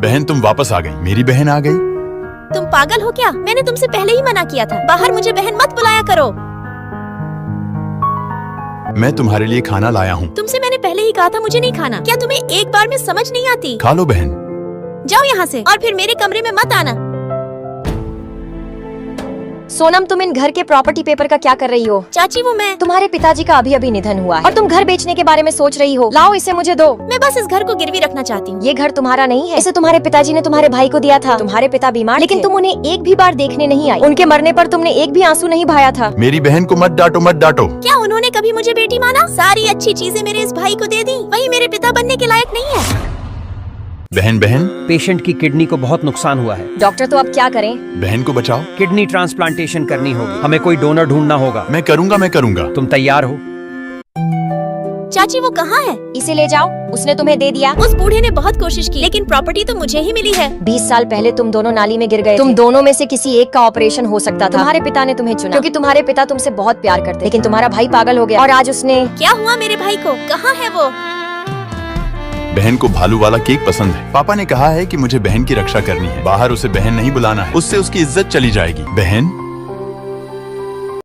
बहन तुम वापस आ गई। मेरी बहन आ गई। तुम पागल हो क्या? मैंने तुमसे पहले ही मना किया था। बाहर मुझे बहन मत बुलाया करो। मैं तुम्हारे लिए खाना लाया हूँ। तुमसे मैंने पहले ही कहा था मुझे नहीं खाना। क्या तुम्हें एक बार में समझ नहीं आती? खा लो बहन। जाओ यहाँ से और फिर मेरे कमरे में मत आना। सोनम, तुम इन घर के प्रॉपर्टी पेपर का क्या कर रही हो? चाची वो मैं तुम्हारे पिताजी का अभी अभी निधन हुआ है और तुम घर बेचने के बारे में सोच रही हो। लाओ इसे मुझे दो। मैं बस इस घर को गिरवी रखना चाहती हूँ। ये घर तुम्हारा नहीं है। इसे तुम्हारे पिताजी ने तुम्हारे भाई को दिया था। तुम्हारे पिता बीमार लेकिन तुम उन्हें एक भी बार देखने नहीं आई। उनके मरने पर तुमने एक भी आंसू नहीं बहाया था। मेरी बहन को मत डांटो, मत डांटो। क्या उन्होंने कभी मुझे बेटी माना? सारी अच्छी चीजें मेरे इस भाई को दे दी। वही मेरे पिता बनने के लायक नहीं है। बहन बहन पेशेंट की किडनी को बहुत नुकसान हुआ है। डॉक्टर, तो अब क्या करें? बहन को बचाओ। किडनी ट्रांसप्लांटेशन करनी होगी। हमें कोई डोनर ढूंढना होगा। मैं करूँगा। तुम तैयार हो? चाची वो कहाँ है? इसे ले जाओ। उसने तुम्हें दे दिया। उस बूढ़े ने बहुत कोशिश की लेकिन प्रॉपर्टी तो मुझे ही मिली है। 20 साल पहले तुम दोनों नाली में गिर गए। तुम दोनों में से किसी एक का ऑपरेशन हो सकता था। तुम्हारे पिता ने तुम्हें चुना क्योंकि तुम्हारे पिता तुमसे बहुत प्यार करते। लेकिन तुम्हारा भाई पागल हो गया और आज उसने। क्या हुआ मेरे भाई को? कहाँ है वो? बहन को भालू वाला केक पसंद है। पापा ने कहा है कि मुझे बहन की रक्षा करनी है। बाहर उसे बहन नहीं बुलाना है, उससे उसकी इज्जत चली जाएगी। बहन